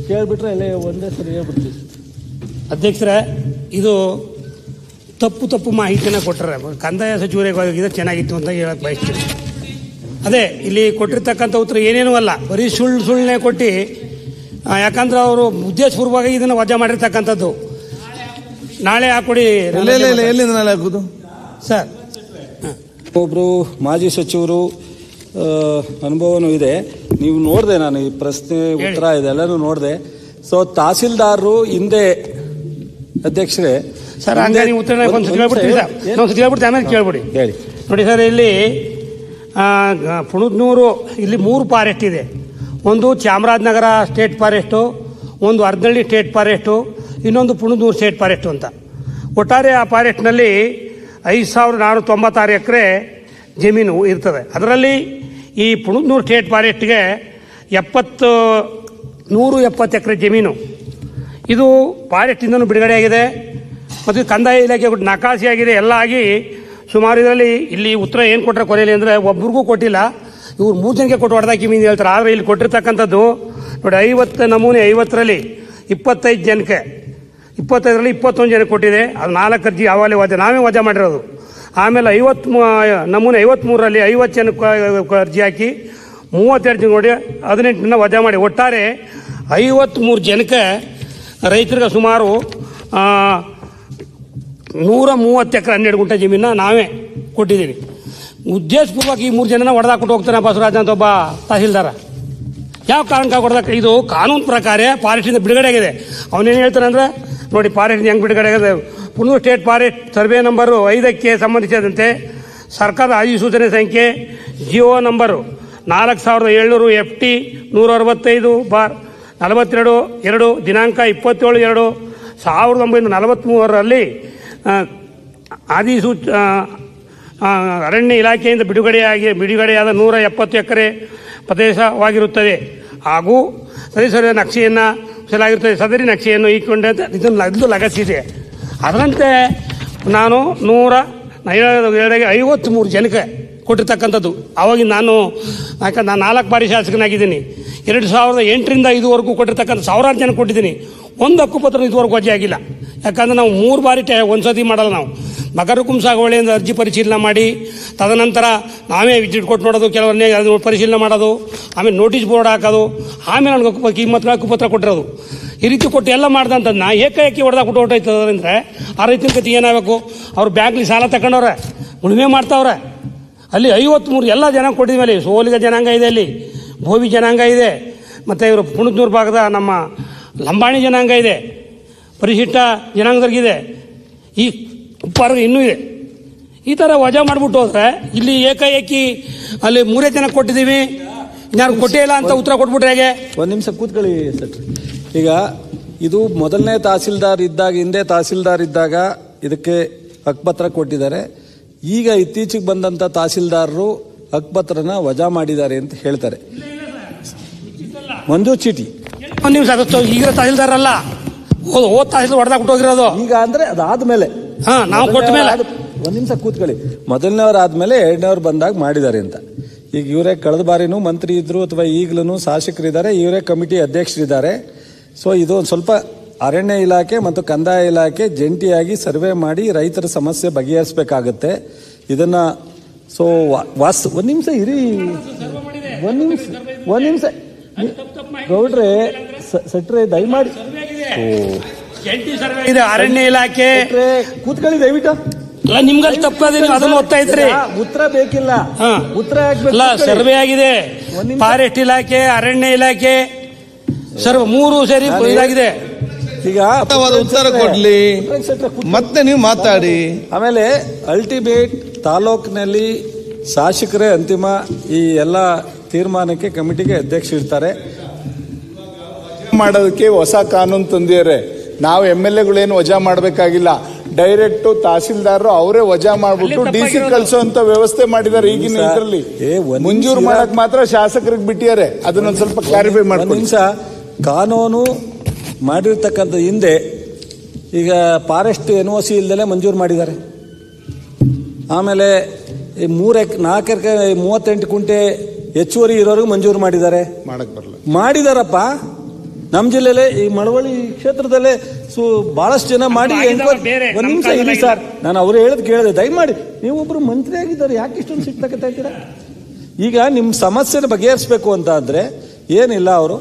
ಕೇಳಿಬಿಟ್ರೆ ಅಲ್ಲೇ ಒಂದೇ ಸರಿ ಹೇಳ್ಬಿಡ್ತೀವಿ. ಅಧ್ಯಕ್ಷರೇ, ಇದು ತಪ್ಪು ಮಾಹಿತಿನ ಕೊಟ್ಟರೆ ಕಂದಾಯ ಸಚಿವರಿಗೆ ಚೆನ್ನಾಗಿತ್ತು ಅಂತ ಹೇಳಕ್ಕೆ ಬಯಸ್ತೀನಿ. ಅದೇ ಇಲ್ಲಿ ಕೊಟ್ಟಿರ್ತಕ್ಕಂಥ ಉತ್ತರ ಏನೇನೂ ಅಲ್ಲ, ಬರೀ ಸುಳ್ಳನ್ನೇ ಕೊಟ್ಟು, ಯಾಕಂದ್ರೆ ಅವರು ಉದ್ದೇಶಪೂರ್ವವಾಗಿ ಇದನ್ನು ವಜಾ ಮಾಡಿರ್ತಕ್ಕಂಥದ್ದು. ನಾಳೆ ಹಾಕೊಡಿ. ಎಲ್ಲಿಂದ ನಾಳೆ ಹಾಕೋದು ಸರ್? ಒಬ್ಬರು ಮಾಜಿ ಸಚಿವರು ಅನುಭವನೂ ಇದೆ. ನೀವು ನೋಡಿದೆ, ನಾನು ಈ ಪ್ರಶ್ನೆ ಉತ್ತರ ಇದೆಲ್ಲನೂ ನೋಡಿದೆ. ಸೊ ತಹಸೀಲ್ದಾರರು ಹಿಂದೆ ಅಧ್ಯಕ್ಷರೇ ಸರ್, ಹಂಗೆ ನೀವು ಉತ್ತರ ಹೇಳ್ಬಿಡ್ತೀವಿ, ಆಮೇಲೆ ಕೇಳ್ಬಿಡಿ. ಹೇಳಿ. ನೋಡಿ ಸರ್, ಇಲ್ಲಿ ಪುಣದ್ನೂರು ಇಲ್ಲಿ 3 ಫಾರೆಸ್ಟ್ ಇದೆ. ಒಂದು ಚಾಮರಾಜನಗರ ಸ್ಟೇಟ್ ಫಾರೆಸ್ಟು, ಒಂದು ಅರ್ಧಳ್ಳಿ ಸ್ಟೇಟ್ ಫಾರೆಸ್ಟು, ಇನ್ನೊಂದು ಪುಣದ್ನೂರು ಸ್ಟೇಟ್ ಫಾರೆಸ್ಟು ಅಂತ. ಒಟ್ಟಾರೆ ಆ ಫಾರೆಸ್ಟ್ನಲ್ಲಿ 5496 ಎಕರೆ ಜಮೀನು ಇರ್ತದೆ. ಅದರಲ್ಲಿ ಈ ಪುಣದ್ನೂರು ಸ್ಟೇಟ್ ಫಾರೆಸ್ಟ್ಗೆ 170 ಎಕರೆ ಜಮೀನು ಇದು ಫಾರೆಸ್ಟಿಂದನೂ ಬಿಡುಗಡೆಯಾಗಿದೆ ಮತ್ತು ಕಂದಾಯ ಇಲಾಖೆ ನಕಾಸೆಯಾಗಿದೆ. ಎಲ್ಲ ಆಗಿ ಸುಮಾರು ಇದರಲ್ಲಿ ಇಲ್ಲಿ ಉತ್ತರ ಏನು ಕೊಟ್ಟರೆ ಕೊನೆಯಲ್ಲಿ ಅಂದರೆ ಒಬ್ರಿಗೂ ಕೊಟ್ಟಿಲ್ಲ, ಇವ್ರು 3 ಜನಕ್ಕೆ ಕೊಟ್ಟು ಹೊಡೆದಾಕಿ ಮೀನು ಹೇಳ್ತಾರೆ. ಆದರೆ ಇಲ್ಲಿ ಕೊಟ್ಟಿರ್ತಕ್ಕಂಥದ್ದು ನೋಡಿ, 50 ನಮೂನೆ 50ರಲ್ಲಿ 25 ಜನಕ್ಕೆ, 25ರಲ್ಲಿ 21 ಜನಕ್ಕೆ ಕೊಟ್ಟಿದೆ. ಅದು 4 ಅರ್ಜಿ ಆವಾಗಲೇ ನಾವೇ ವಜಾ ಮಾಡಿರೋದು. ಆಮೇಲೆ 50 ನಮೂನೆ 53ರಲ್ಲಿ 50 ಜನಕ್ಕೆ ಅರ್ಜಿ ಹಾಕಿ 32 ಜನ ನೋಡಿ 18 ವಜಾ ಮಾಡಿ ಒಟ್ಟಾರೆ 53 ಜನಕ್ಕೆ ರೈತರಿಗೆ ಸುಮಾರು 130 ಎಕರೆ 12 ಗುಂಟೆ ಜಮೀನ ನಾವೇ ಕೊಟ್ಟಿದ್ದೀವಿ. ಉದ್ದೇಶಪೂರ್ವಕ ಈ 3 ಜನನ ಹೊಡೆದಾಕ್ಬಿಟ್ಟು ಹೋಗ್ತಾನೆ ಬಸವರಾಜ್ ಅಂತ ಒಬ್ಬ ತಹಸೀಲ್ದಾರ. ಯಾವ ಕಾರಣಕ್ಕಾಗಿ ಹೊಡೆದಾಕ? ಇದು ಕಾನೂನು ಪ್ರಕಾರ ಫಾರೆಸ್ಟಿಂದ ಬಿಡುಗಡೆ ಆಗಿದೆ. ಅವನೇನು ಹೇಳ್ತಾನೆ ಅಂದರೆ ನೋಡಿ, ಫಾರೆಸ್ಟ್ ಹೆಂಗೆ ಬಿಡುಗಡೆ ಆಗಿದೆ. ಪುಣೂರು ಸ್ಟೇಟ್ ಫಾರೆಸ್ಟ್ ಸರ್ವೆ ನಂಬರು 5ಕ್ಕೆ ಸಂಬಂಧಿಸಿದಂತೆ ಸರ್ಕಾರದ ಅಧಿಸೂಚನೆ ಸಂಖ್ಯೆ ಜಿಒ ನಂಬರು 4700 FT 165/42 ದಿನಾಂಕ 27/2/1943ರಲ್ಲಿ ಅರಣ್ಯ ಇಲಾಖೆಯಿಂದ ಬಿಡುಗಡೆಯಾದ 170 ಎಕರೆ ಪ್ರದೇಶವಾಗಿರುತ್ತದೆ ಹಾಗೂ ಸರಿಸರಿಯಾದ ನಕ್ಷೆಯನ್ನು ಸಲಾಗಿರುತ್ತದೆ. ಸದರಿ ನಕ್ಷೆಯನ್ನು ಇದನ್ನು ಲಗತ್ತಿದೆ. ಅದರಂತೆ ನಾನು 153 ಜನಕ್ಕೆ ಕೊಟ್ಟಿರ್ತಕ್ಕಂಥದ್ದು. ಆವಾಗಿನ ಯಾಕಂದ್ರೆ ನಾನು 4 ಬಾರಿ ಶಾಸಕನಾಗಿದ್ದೀನಿ. 2008ರಿಂದ ಇದುವರೆಗೂ ಕೊಟ್ಟಿರ್ತಕ್ಕಂಥ ಸಾವಿರಾರು ಜನ ಕೊಟ್ಟಿದ್ದೀನಿ. ಒಂದು ಹಕ್ಕುಪತ್ರ ಇದುವರೆಗೂ ವಜೆ ಆಗಿಲ್ಲ. ಯಾಕಂದ್ರೆ ನಾವು 3 ಬಾರಿ ಒಂದ್ಸತಿ ಮಾಡಲ್ಲ. ನಾವು ಮಕರಕುಂ ಸಾಗುವಳಿಯಿಂದ ಅರ್ಜಿ ಪರಿಶೀಲನೆ ಮಾಡಿ ತದನಂತರ ನಾವೇ ವಿಸಿಟ್ ಕೊಟ್ಟು ನೋಡೋದು, ಕೆಲವನ್ನೇ ಅದನ್ನು ಪರಿಶೀಲನೆ ಮಾಡೋದು, ಆಮೇಲೆ ನೋಟಿಸ್ ಬೋರ್ಡ್ ಹಾಕೋದು, ಆಮೇಲೆ ನನಗೆ ಹಕ್ಕುಪತ್ರ ಕೊಟ್ಟಿರೋದು. ಈ ರೀತಿ ಕೊಟ್ಟು ಎಲ್ಲ ಮಾಡ್ದಂಥದ್ದನ್ನ ಏಕಾಏಕಿ ಹೊಡೆದಾಕ್ಬಿಟ್ಟು ಹೊರಟೋಯ್ತದೆ ಅಂದರೆ ಆ ರೈತನ ಕತೆ ಏನಾಗಬೇಕು? ಅವ್ರು ಬ್ಯಾಂಕ್ಲಿ ಸಾಲ ತಗೊಂಡವ್ರೆ, ಉಳುಮೆ ಮಾಡ್ತಾವ್ರೆ. ಅಲ್ಲಿ 53 ಎಲ್ಲ ಜನಾಂಗ ಕೊಟ್ಟಿದ ಮೇಲೆ ಸೋಲಿಗ ಜನಾಂಗ ಇದೆ, ಅಲ್ಲಿ ಭೋವಿ ಜನಾಂಗ ಇದೆ, ಮತ್ತು ಇವರು ಪುಣದ್ನೂರು ಭಾಗದ ನಮ್ಮ ಲಂಬಾಣಿ ಜನಾಂಗ ಇದೆ, ಪರಿಶಿಷ್ಟ ಜನಾಂಗದವ್ರಿಗಿದೆ, ಈ ಉಪ್ಪಾರ್ಗ ಇನ್ನೂ ಇದೆ. ಈ ಥರ ವಜಾ ಮಾಡಿಬಿಟ್ಟು ಹೋದ್ರೆ ಇಲ್ಲಿ ಏಕಾಏಕಿ ಅಲ್ಲಿ 3 ಜನ ಕೊಟ್ಟಿದ್ದೀವಿ, ಇನ್ಯಾರು ಕೊಟ್ಟೇ ಇಲ್ಲ ಅಂತ ಉತ್ತರ ಕೊಟ್ಬಿಟ್ರೆ ಹೇಗೆ? ಒಂದು ನಿಮಿಷ ಕೂತ್ಕೊಳ್ಳಿ ಸರ್. ಈಗ ಇದು ಮೊದಲನೇ ತಹಸೀಲ್ದಾರ್ ಇದ್ದಾಗ, ಹಿಂದೆ ತಹಸೀಲ್ದಾರ್ ಇದ್ದಾಗ ಇದಕ್ಕೆ ಹಕ್ಕುಪತ್ರ ಕೊಟ್ಟಿದ್ದಾರೆ. ಈಗ ಇತ್ತೀಚೆಗೆ ಬಂದಂಥ ತಹಸೀಲ್ದಾರರು ಹಕ್ಕುಪತ್ರನ ವಜಾ ಮಾಡಿದ್ದಾರೆ ಅಂತ ಹೇಳ್ತಾರೆ. ಮಂಜೂರು ಚೀಟಿ ಒಂದು ನಿಮಿಷ ಆಗುತ್ತೋ? ಈಗ ತಹಸೀಲ್ದಾರ್ ಅಲ್ಲ, ಹೋದ್ ತಹಸೀಲ್ದಾರ್ ಹೊಡೆದಾಕ್ಬಿಟ್ಟು ಹೋಗಿರೋದು. ಈಗ ಅಂದ್ರೆ ಅದಾದ್ಮೇಲೆ ನಾವು ಕೊಟ್ಟ ಮೇಲೆ ಒಂದು ನಿಮಿಷ ಕೂತ್ಕೊಳ್ಳಿ. ಮೊದಲನೇವ್ರು ಆದ್ಮೇಲೆ 2ನೇವ್ರು ಬಂದಾಗ ಮಾಡಿದ್ದಾರೆ ಅಂತ. ಈಗ ಇವರೇ ಕಳೆದ ಬಾರಿನೂ ಮಂತ್ರಿ ಇದ್ರು ಅಥವಾ ಈಗಲೂ ಶಾಸಕರಿದ್ದಾರೆ, ಇವರೇ ಕಮಿಟಿ ಅಧ್ಯಕ್ಷರಿದ್ದಾರೆ. ಸೊ ಇದು ಒಂದು ಸ್ವಲ್ಪ ಅರಣ್ಯ ಇಲಾಖೆ ಮತ್ತು ಕಂದಾಯ ಇಲಾಖೆ ಜಂಟಿಯಾಗಿ ಸರ್ವೆ ಮಾಡಿ ರೈತರ ಸಮಸ್ಯೆ ಬಗೆಹರಿಸಬೇಕಾಗತ್ತೆ. ಇದನ್ನ ಸೊ ಒಂದು ನಿಮಿಷ ಇರಿ, ಒಂದು ನಿಮಿಷ ಗೌಡ್ರೆ ಸೆಟ್ರೆ ದಯಮಾಡಿ ಅರಣ್ಯ ಇಲಾಖೆ ಕೂತ್ಕೊಳ್ಳಿ ದಯವಿಟ್ಟು. ನಿಮ್ಗಲ್ಲಿ ತಪ್ಪದೇನು ಅದನ್ನು ಓದ್ತಾ ಇದ್ರಿ? ಉತ್ತರ ಬೇಕಿಲ್ಲ, ಉತ್ತರ ಸರ್ವೆ ಆಗಿದೆ. ಫಾರೆಸ್ಟ್ ಇಲಾಖೆ, ಅರಣ್ಯ ಇಲಾಖೆ ಸರ್ವ 3 ಸೇರಿ ಇದಾಗಿದೆ. ಈಗ ಉತ್ತರ ಕೊಡ್ಲಿ, ಮತ್ತೆ ನೀವು ಮಾತಾಡಿ. ಆಮೇಲೆ ಅಲ್ಟಿಮೇಟ್ ತಾಲೂಕಿನಲ್ಲಿ ಶಾಸಕರೇ ಅಂತಿಮ ಈ ಎಲ್ಲ ತೀರ್ಮಾನಕ್ಕೆ ಕಮಿಟಿಗೆ ಅಧ್ಯಕ್ಷರಿರ್ತಾರೆ. ಮಾಡೋದಕ್ಕೆ ಹೊಸ ಕಾನೂನು ತಂದಿದ್ದಾರೆ. ನಾವು MLAಗಳೇನು ವಜಾ ಮಾಡಬೇಕಾಗಿಲ್ಲ, ಡೈರೆಕ್ಟ್ ತಹಸೀಲ್ದಾರರು ಅವರೇ ವಜಾ ಮಾಡ್ಬಿಟ್ಟು DC ಕಳಿಸುವಂತ ವ್ಯವಸ್ಥೆ ಮಾಡಿದ್ದಾರೆ. ಈಗಿನ ಇದರಲ್ಲಿ ಮಂಜೂರು ಮಾಡಕ್ ಮಾತ್ರ ಶಾಸಕರಿಗೆ ಬಿಟ್ಟಿದ್ದಾರೆ. ಅದನ್ನೊಂದು ಸ್ವಲ್ಪ ಕ್ಲಾರಿಫೈ ಮಾಡ್ಕೊಂಡು. ಕಾನೂನು ಮಾಡಿರ್ತಕ್ಕಂಥ ಹಿಂದೆ ಈಗ ಫಾರೆಸ್ಟ್ NOC ಇಲ್ದಲೇ ಮಂಜೂರು ಮಾಡಿದ್ದಾರೆ. ಆಮೇಲೆ 4 ಎಕರೆ 38 ಕುಂಟೆ ಹೆಚ್ಚುವರಿ ಇರೋರಿಗೆ ಮಂಜೂರು ಮಾಡಿದ್ದಾರೆ. ಮಾಡಕ್ ಬರಲ್ಲ, ಮಾಡಿದಾರಪ್ಪ. ನಮ್ಮ ಜಿಲ್ಲೆಲೆ ಈ ಮಳವಳ್ಳಿ ಕ್ಷೇತ್ರದಲ್ಲೇ ಬಹಳಷ್ಟು ಜನ ಮಾಡಿ ಬೇರೆ, ಒಂದ್ ನಿಮಿಷ ಇರಿ ಸರ್, ನಾನು ಅವ್ರು ಹೇಳದ್ ಕೇಳಿದೆ. ದಯಮಾಡಿ ನೀವೊಬ್ರು ಮಂತ್ರಿ ಆಗಿದ್ದಾರೆ, ಯಾಕೆ ಇಷ್ಟೊಂದು ಸಿಗ್ತಕ್ಕಂತ ಇದ್ದೀರಾ? ಈಗ ನಿಮ್ಮ ಸಮಸ್ಯೆನ ಬಗೆಹರಿಸಬೇಕು ಅಂತ ಅಂದ್ರೆ ಏನಿಲ್ಲ, ಅವರು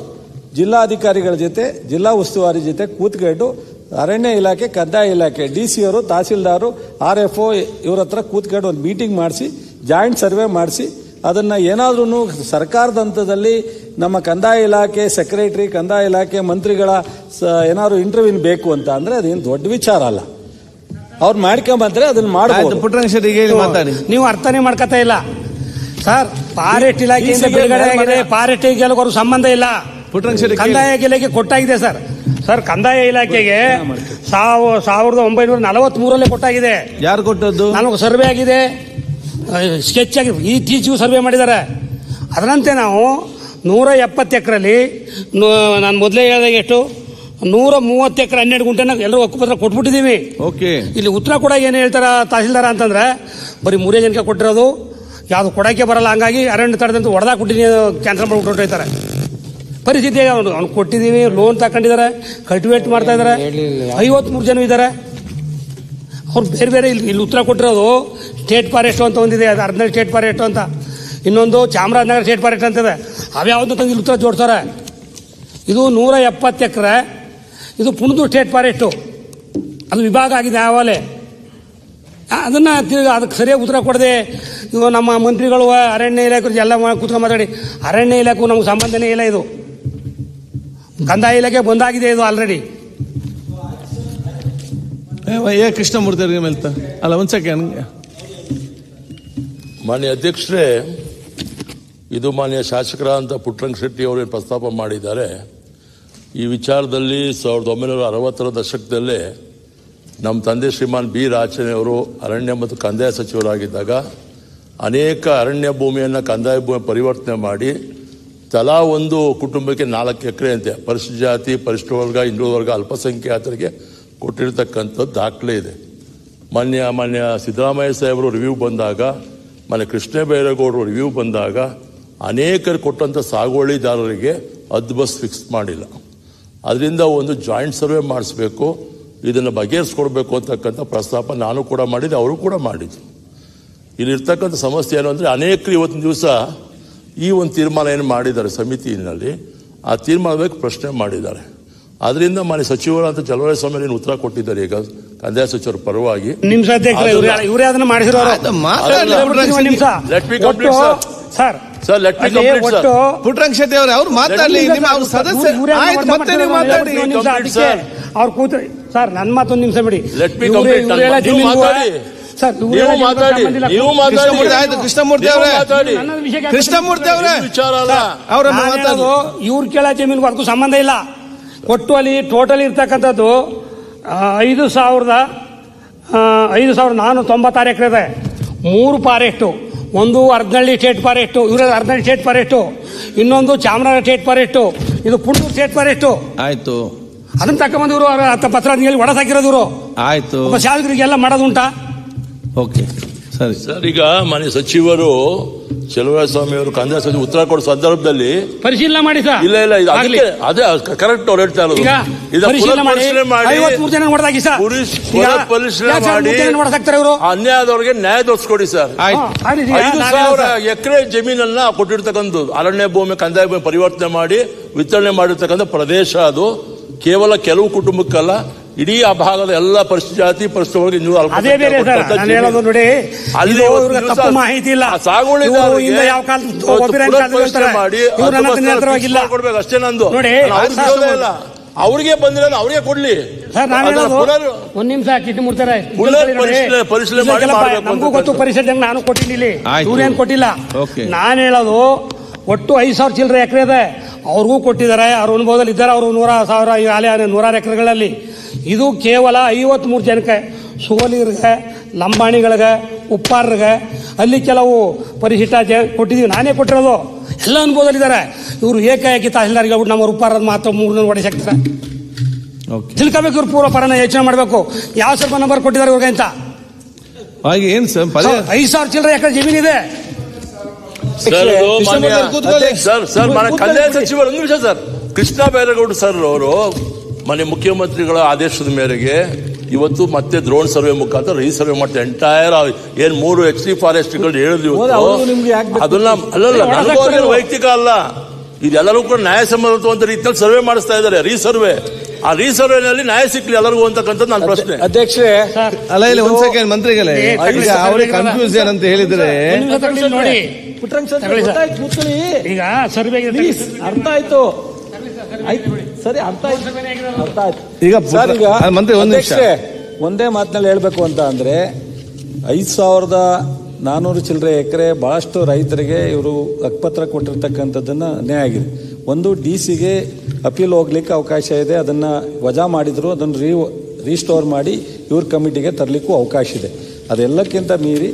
ಜಿಲ್ಲಾಧಿಕಾರಿಗಳ ಜೊತೆ, ಜಿಲ್ಲಾ ಉಸ್ತುವಾರಿ ಜೊತೆ ಕೂತ್ಕೊಂಡು ಅರಣ್ಯ ಇಲಾಖೆ, ಕಂದಾಯ ಇಲಾಖೆ, DC ಅವರು, ತಹಸೀಲ್ದಾರು, RFO ಇವ್ರ ಹತ್ರ ಕೂತ್ಕೊಂಡು ಒಂದು ಮೀಟಿಂಗ್ ಮಾಡಿಸಿ, ಜಾಯಿಂಟ್ ಸರ್ವೆ ಮಾಡಿಸಿ, ಅದನ್ನ ಏನಾದ್ರೂ ಸರ್ಕಾರದ ಹಂತದಲ್ಲಿ ನಮ್ಮ ಕಂದಾಯ ಇಲಾಖೆ ಸೆಕ್ರೆಟರಿ, ಕಂದಾಯ ಇಲಾಖೆ ಮಂತ್ರಿಗಳ ಏನಾದ್ರು ಇಂಟರ್ವ್ಯೂನ್ ಬೇಕು ಅಂತ ಅಂದ್ರೆ ಅದೇನು ದೊಡ್ಡ ವಿಚಾರ ಅಲ್ಲ. ಅವ್ರು ಮಾಡ್ಕೊಂಬಂದ್ರೆ ಅದನ್ನ ಮಾಡಬಹುದು. ಪುಟ್ಟರಂಗ ಶೆಟ್ಟಿಗೆ ಮಾತಾಡಿ. ನೀವು ಅರ್ಥನೇ ಮಾಡ್ಕೊತಾ ಇಲ್ಲ ಸರ್. ಫಾರೆಸ್ಟ್ ಇಲಾಖೆಯಿಂದ ಬಿಡುಗಡೆ ಆಗಿದೆ, ಫಾರೆಸ್ಟ್ ಇಲಾಖೆಗೂ ಸಂಬಂಧ ಇಲ್ಲ. ಪುಟ್ಟರಂಗ ಶೆಟ್ಟಿ ಕಂದಾಯ ಇಲಾಖೆ ಕೊಟ್ಟಾಗಿದೆ ಸರ್. ಕಂದಾಯ ಇಲಾಖೆಗೆ 1943 ಕೊಟ್ಟಾಗಿದೆ. ಯಾರು ಕೊಟ್ಟದ್ದು? ನಮಗೆ ಸರ್ವೆ ಆಗಿದೆ, ಸ್ಕೆಚ್ ಆಗಿ ಇತ್ತೀಚೆಗೂ ಸರ್ವೆ ಮಾಡಿದ್ದಾರೆ. ಅದರಂತೆ ನಾವು 170 ಎಕರೆಯಲ್ಲಿ ನಾನು ಮೊದಲೇ ಹೇಳಿದಾಗ ಎಷ್ಟು 130 ಎಕರೆ 12 ಗುಂಟೆನ ಎಲ್ಲರೂ ಹಕ್ಕುಪತ್ರ ಕೊಟ್ಬಿಟ್ಟಿದ್ದೀವಿ. ಓಕೆ. ಇಲ್ಲಿ ಉತ್ತರ ಕೂಡ ಏನು ಹೇಳ್ತಾರ ತಹಸೀಲ್ದಾರ ಅಂತಂದ್ರೆ ಬರೀ 3 ಜನಕ್ಕೆ ಕೊಟ್ಟಿರೋದು, ಯಾವುದು ಕೊಡಕ್ಕೆ ಬರಲ್ಲ, ಹಂಗಾಗಿ ಅರಣ್ಯ ತಡೆದಂತ ಹೊಡೆದಾಕ್ಬಿಟ್ಟಿದ್ದೀನಿ, ಕ್ಯಾನ್ಸಲ್ ಮಾಡಿ ಹೊರಟೋಯ್ತಾರೆ. ಪರಿಸ್ಥಿತಿ ಅವ್ನು ಕೊಟ್ಟಿದ್ದೀವಿ, ಲೋನ್ ತಗೊಂಡಿದ್ದಾರೆ, ಕಲ್ಟಿವೇಟ್ ಮಾಡ್ತಾ ಇದ್ದಾರೆ. 53 ಜನ ಇದ್ದಾರೆ. ಅವ್ರು ಬೇರೆ ಬೇರೆ ಇಲ್ಲಿ ಉತ್ತರ ಕೊಟ್ಟಿರೋದು ಸ್ಟೇಟ್ ಫಾರೆಸ್ಟ್ ಅಂತ ಒಂದಿದೆ, ಅದು ಅರ್ಧನಳ್ಳಿ ಸ್ಟೇಟ್ ಫಾರೆಸ್ಟ್ ಅಂತ, ಇನ್ನೊಂದು ಚಾಮರಾಜನಗರ ಸ್ಟೇಟ್ ಫಾರೆಸ್ಟ್ ಅಂತಿದೆ. ಅವ್ಯಾವ್ದು ತಂದು ಇಲ್ಲಿ ಉತ್ತರ ಜೋಡ್ತಾರೆ. ಇದು 170 ಎಕರೆ, ಇದು ಪುಣದು ಸ್ಟೇಟ್ ಫಾರೆಸ್ಟು, ಅದು ವಿಭಾಗ ಆಗಿದೆ ಆವಾಗಲೇ. ಅದನ್ನು ಅದಕ್ಕೆ ಸರಿಯಾಗಿ ಉತ್ತರ ಕೊಡದೆ ಇವಾಗ ನಮ್ಮ ಮಂತ್ರಿಗಳು ಅರಣ್ಯ ಇಲಾಖೆ ಎಲ್ಲ ಕೂತ್ಕೊಂಡು ಮಾತಾಡಿ, ಅರಣ್ಯ ಇಲಾಖೆಗೂ ನಮ್ಗೆ ಸಂಬಂಧನೇ ಇಲ್ಲ. ಇದು ಕಂದಾಯ ಇಲಾಖೆ ಬಂದಾಗಿದೆ ಇದು ಆಲ್ರೆಡಿ. ಕೃಷ್ಣಮೂರ್ತಿ ಅವರಿಗೆ ಮೇಲ್ತಾ ಅಲ್ಲ, ಒಂದ್ ಸೆಕೆಂಡ್. ಮಾನ್ಯ ಅಧ್ಯಕ್ಷರೇ, ಇದು ಮಾನ್ಯ ಶಾಸಕರಾದಂಥ ಪುಟ್ಟರಂಗ ಶೆಟ್ಟಿ ಅವರೇನು ಪ್ರಸ್ತಾಪ ಮಾಡಿದ್ದಾರೆ. ಈ ವಿಚಾರದಲ್ಲಿ 1960ರ ದಶಕದಲ್ಲೇ ನಮ್ಮ ತಂದೆ ಶ್ರೀಮಾನ್ ಬಿ ರಾಚನೆಯವರು ಅರಣ್ಯ ಮತ್ತು ಕಂದಾಯ ಸಚಿವರಾಗಿದ್ದಾಗ ಅನೇಕ ಅರಣ್ಯ ಭೂಮಿಯನ್ನು ಕಂದಾಯ ಭೂಮಿ ಪರಿವರ್ತನೆ ಮಾಡಿ ತಲಾ ಒಂದು ಕುಟುಂಬಕ್ಕೆ 4 ಎಕರೆ ಅಂತೆ ಪರಿಶಿಷ್ಟ ಜಾತಿ, ಪರಿಶಿಷ್ಟ ವರ್ಗ, ಹಿಂದುಳಿದ ವರ್ಗ, ಅಲ್ಪಸಂಖ್ಯಾತರಿಗೆ ಕೊಟ್ಟಿರ್ತಕ್ಕಂಥದ್ದು ದಾಖಲೆ ಇದೆ. ಮಾನ್ಯ ಸಿದ್ದರಾಮಯ್ಯ ಸಾಹೇಬರು ರಿವ್ಯೂ ಬಂದಾಗ, ಮಾನ್ಯ ಕೃಷ್ಣ ಬೈರೇಗೌಡರು ರಿವ್ಯೂ ಬಂದಾಗ ಅನೇಕರು ಕೊಟ್ಟಂಥ ಸಾಗುವಳಿದಾರರಿಗೆ ಬಸ್ ಫಿಕ್ಸ್ ಮಾಡಿಲ್ಲ. ಅದರಿಂದ ಒಂದು ಜಾಯಿಂಟ್ ಸರ್ವೆ ಮಾಡಿಸ್ಬೇಕು, ಇದನ್ನು ಬಗೆಹರಿಸ್ಕೊಡ್ಬೇಕು ಅಂತಕ್ಕಂಥ ಪ್ರಸ್ತಾಪ ನಾನು ಕೂಡ ಮಾಡಿದ್ದೆ, ಅವರು ಕೂಡ ಮಾಡಿದ್ರು. ಇಲ್ಲಿರ್ತಕ್ಕಂಥ ಸಮಸ್ಯೆ ಏನು ಅಂದರೆ ಅನೇಕರು ಇವತ್ತಿನ ದಿವಸ ಈ ಒಂದು ತೀರ್ಮಾನ ಏನು ಮಾಡಿದ್ದಾರೆ ಸಮಿತಿಯಲ್ಲಿ, ಆ ತೀರ್ಮಾನಕ್ಕೆ ಪ್ರಶ್ನೆ ಮಾಡಿದ್ದಾರೆ. ಅದರಿಂದ ಮಾನ್ಯ ಸಚಿವರಾದ ಜಲವರ್ಯ ಸ್ವಾಮಿ ಉತ್ತರ ಕೊಟ್ಟಿದ್ದಾರೆ ಈಗ ಕಂದಾಯ ಸಚಿವರ ಪರವಾಗಿ. ನಿಮಿಷ ಅಧ್ಯಕ್ಷರೇ, ಇವರೇ ಅದನ್ನ ಮಾಡಿಸಿರೋರು. Sir let me complete sir. Puttaranga Shetty ಅವರೇ ಅವ್ರು ಮಾತಾಡಲಿ, ನಿಮ್ಮ ಸದಸ್ಯ ಮತ್ತೆ ನೀವು ಮಾತಾಡಿ. ಅವ್ರು ಕೂತ ಸರ್, ನನ್ನ ಮಾತೊಂದು ನಿಮಿಷ ಬಿಡಿ. Let me complete. ನೀವು ಮಾತಾಡಿ. ಕೃಷ್ಣಮೂರ್ತಿ ಅವರೇ, ಕೃಷ್ಣಮೂರ್ತಿ ಅವರೇ ವಿಚಾರ ಅಲ್ಲ ಅವ್ರ ಮಾತಾಡೋದು. ಇವ್ರು ಕೇಳೋ ಜಮೀನಿಗೂ ಅದಕ್ಕೂ ಸಂಬಂಧ ಇಲ್ಲ. ಒಟ್ಟು ಅಲ್ಲಿ ಟೋಟಲ್ ಇರ್ತಕ್ಕಂಥದ್ದು 5,496 ಎಕರೆ ಇದೆ. 3 ಫಾರೆಸ್ಟು, ಒಂದು ಅರ್ಧನಳ್ಳಿ ಸ್ಟೇಟ್ ಫಾರೆಸ್ಟು, ಇವರ ಅರ್ಧನಳ್ಳಿ ಸ್ಟೇಟ್ ಫಾರೆಸ್ಟು, ಇನ್ನೊಂದು ಚಾಮರಾಜ ಸ್ಟೇಟ್ ಫಾರೆಸ್ಟು, ಇದು ಪುಣೂರು ಸ್ಟೇಟ್ ಫಾರೆಸ್ಟು. ಆಯ್ತು, ಅದನ್ನ ತಕೊಂಡ್ಬಂದು ಇವರು ಪತ್ರ ಒಡಸಾಕಿರೋದು ಇವರು. ಆಯ್ತು, ಶಾಸಕರಿಗೆಲ್ಲ ಮಾಡೋದುಂಟಾ? ಓಕೆ ಸರಿ ಸರ್. ಈಗ ಮಾನ್ಯ ಸಚಿವರು ಚಲುವರಾಯ ಸ್ವಾಮಿ ಅವರು ಕಂದಾಯ ಸಚಿವ ಉತ್ತರ ಕೊಡೋ ಸಂದರ್ಭದಲ್ಲಿ ಪರಿಶೀಲನೆ ಮಾಡಿ ಸರ್. ಇಲ್ಲ ಅದೇ ಕರೆಕ್ಟ್ ಅವ್ರು ಹೇಳ್ತಾ ಇರೋದು. ಪರಿಶೀಲನೆ ಮಾಡಿ 53 ಜನ ಹೊಡೆದಾಕಿ ಸರ್. ಪರಿಶೀಲನೆ ಮಾಡಿ ಅನ್ಯಾಯದವ್ರಿಗೆ ನ್ಯಾಯ ದೊರಕಿಸ್ಕೊಡಿ ಸರ್. 5,000 ಎಕರೆ ಜಮೀನನ್ನ ಕೊಟ್ಟಿರ್ತಕ್ಕಂಥದ್ದು ಅರಣ್ಯ ಭೂಮಿ ಕಂದಾಯ ಭೂಮಿ ಪರಿವರ್ತನೆ ಮಾಡಿ ವಿತರಣೆ ಮಾಡಿರ್ತಕ್ಕಂಥ ಪ್ರದೇಶ. ಅದು ಕೇವಲ ಕೆಲವು ಕುಟುಂಬಕ್ಕಲ್ಲ, ಇಡೀ ಆ ಭಾಗದ ಎಲ್ಲ ಪರಿಶಿಷ್ಟ ಜಾತಿ, ಪರಿಶಿಷ್ಟ ವರ್ಗ, ಮಾಹಿತಿ ಇಲ್ಲ. ಅಷ್ಟೇ ನಂದು. ಅವ್ರಿಗೆ ಬಂದಿಲ್ಲ, ಅವ್ರಿಗೆ ಕೊಡ್ಲಿ ಸರ್. ಒಂದ್ ನಿಮಿಷ ಕಿಟ್ಟುಮೂರ್ತಾರೆ ಪರಿಶೀಲನೆ ಮಾಡಿ. ನಮಗೂ ಗೊತ್ತು ಪರಿಷತ್, ನಾನು ಕೊಟ್ಟಿಲ್ಲ, ಇವ್ರೇನು ಕೊಟ್ಟಿಲ್ಲ. ನಾನು ಹೇಳೋದು ಒಟ್ಟು 5,000 ಚಿಲ್ಲರೆ ಎಕರೆ ಇದೆ, ಅವ್ರಿಗೂ ಕೊಟ್ಟಿದ್ದಾರೆ, ಅವ್ರ ಅನುಭವದಲ್ಲಿ ಇದ್ದಾರೆ. ಅವರು 100,000 ಎಕರೆಗಳಲ್ಲಿ. ಇದು ಕೇವಲ 53 ಜನಕ್ಕೆ, ಸೋಲಿಗರಿಗೆ, ಲಂಬಾಣಿಗಳಿಗೆ, ಉಪ್ಪಾರರಿಗೆ, ಅಲ್ಲಿ ಕೆಲವು ಪರಿಶಿಷ್ಟ ಕೊಟ್ಟಿದ್ದೀವಿ. ನಾನೇ ಕೊಟ್ಟಿರೋದು, ಎಲ್ಲ ಅನುಭವದಲ್ಲಿದ್ದಾರೆ. ಇವರು ಏಕಾಏಕಿ ತಹಸೀಲ್ದಾರ್ಗೆ ಹೇಳ್ಬಿಟ್ಟು ನಮ್ಮ ಉಪ್ಪಾರದ ಮಾತ್ರ 3 ಹೊಡೆಸಾಕ್ತಾರೆ. ತಿಳ್ಕೋಬೇಕು, ಇವ್ರು ಪೂರ್ವ ಪರನ ಯೋಚನೆ ಮಾಡಬೇಕು. ಯಾವ ಸ್ವಲ್ಪ ನಂಬರ್ ಕೊಟ್ಟಿದ್ದಾರೆ ಇವ್ರಿಗೆ ಅಂತ. ಏನು ಸರ್, 5,000 ಚಿಲ್ಲರೆ ಎಕರೆ ಜಮೀನಿದೆ. ಸರ್ ಕಂದಾಯ ಸಚಿವರು ಒಂದು ನಿಮಿಷ ಸರ್, ಕೃಷ್ಣ ಬೈರೇಗೌಡ ಸರ್ ಅವರು ಮನೆ ಮುಖ್ಯಮಂತ್ರಿಗಳ ಆದೇಶದ ಮೇರೆಗೆ ಇವತ್ತು ಮತ್ತೆ ಡ್ರೋನ್ ಸರ್ವೆ ಮುಖಾಂತರ ರೀಸರ್ವೆ ಮಾಡ್ತಾರೆ ಎಂಟೈರ್ ಏನ್ 3 HD ಫಾರೆಸ್ಟ್ಗಳು ಹೇಳಿದ್ವಿ ಅದನ್ನ ಅಲ್ಲಲ್ಲ ನನಗೆ ವೈಯಕ್ತಿಕ ಅಲ್ಲ, ಇದೆಲ್ಲರೂ ಕೂಡ ನ್ಯಾಯಸಮ್ಮತ ಅಂತ ರೀತಿಯಲ್ಲಿ ಸರ್ವೆ ಮಾಡಿಸ್ತಾ ಇದ್ದಾರೆ. ರೀಸರ್ವೆ, ಆ ರೀಸರ್ವೆನಲ್ಲಿ ನ್ಯಾಯ ಸಿಕ್ಲಿ ಎಲ್ಲರಿಗೂ ಅಂತಕ್ಕಂಥದ್ದು ನನ್ನ ಪ್ರಶ್ನೆ. ಅಧ್ಯಕ್ಷರೇ, ಅಲ್ಲ ಇಲ್ಲಿ ಒಂದ್ ಸೆಕೆಂಡ್ ಮಂತ್ರಿಗಳೇ, ಈಗ ಅವ್ರಿಗೆ ಕನ್ಫ್ಯೂಸ್ ಏನಂತ ಹೇಳಿದ್ರೆ ನೋಡಿ ಈಗ ಸರ್ವೆ ಅರ್ಥ ಆಯ್ತು, ಸರಿ ಅರ್ಥ ಆಯ್ತು. ಈಗ ಮಂತ್ರಿ ಒಂದೇ ಮಾತಿನಲ್ಲಿ ಹೇಳ್ಬೇಕು ಅಂತ ಅಂದ್ರೆ 5,400 ಚಿಲ್ಲರೆ ಎಕರೆ ಬಹಳಷ್ಟು ರೈತರಿಗೆ ಇವರು ಹಕ್ಕುಪತ್ರ ಕೊಟ್ಟಿರ್ತಕ್ಕಂಥದ್ದನ್ನ ಅನ್ಯಾಯ ಆಗಿದೆ. ಒಂದು DC-ಗೆ ಅಪೀಲ್ ಹೋಗ್ಲಿಕ್ಕೆ ಅವಕಾಶ ಇದೆ, ಅದನ್ನ ವಜಾ ಮಾಡಿದ್ರು, ಅದನ್ನು ರೀಸ್ಟೋರ್ ಮಾಡಿ ಇವ್ರ ಕಮಿಟಿಗೆ ತರಲಿಕ್ಕೂ ಅವಕಾಶ ಇದೆ. ಅದೆಲ್ಲಕ್ಕಿಂತ ಮೀರಿ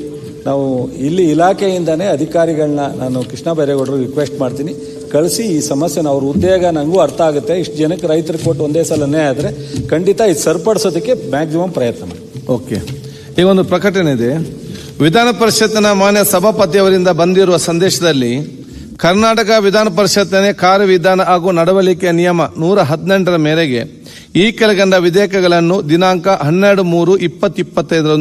ನಾವು ಇಲ್ಲಿ ಇಲಾಖೆಯಿಂದಾನೇ ಅಧಿಕಾರಿಗಳನ್ನ ನಾನು ಕೃಷ್ಣ ಬೈರೇಗೌಡರು ರಿಕ್ವೆಸ್ಟ್ ಮಾಡ್ತೀನಿ, ಕಳಿಸಿ ಈ ಸಮಸ್ಯೆನ ಅವ್ರ ಉದ್ಯೋಗ ನನಗೂ ಅರ್ಥ ಆಗುತ್ತೆ, ಇಷ್ಟು ಜನಕ್ಕೆ ರೈತರು ಕೊಟ್ಟು ಒಂದೇ ಸಲ ನ್ಯಾಯ ಆದರೆ ಖಂಡಿತ ಇದು ಸರಿಪಡಿಸೋದಕ್ಕೆ ಮ್ಯಾಕ್ಸಿಮಮ್ ಪ್ರಯತ್ನ ಮಾಡಿ. ಓಕೆ, ಈಗ ಒಂದು ಪ್ರಕಟಣೆ ಇದೆ. ವಿಧಾನ ಪರಿಷತ್ತಿನ ಮಾನ್ಯ ಸಭಾಪತಿಯವರಿಂದ ಬಂದಿರುವ ಸಂದೇಶದಲ್ಲಿ ಕರ್ನಾಟಕ ವಿಧಾನ ಪರಿಷತ್ತಿನ ಕಾರ್ಯವಿಧಾನ ಹಾಗೂ ನಡವಳಿಕೆಯ ನಿಯಮ 118 ಮೇರೆಗೆ ಈ ಕೆಳಗಂಡ ವಿಧೇಯಕಗಳನ್ನು ದಿನಾಂಕ 12/3/2025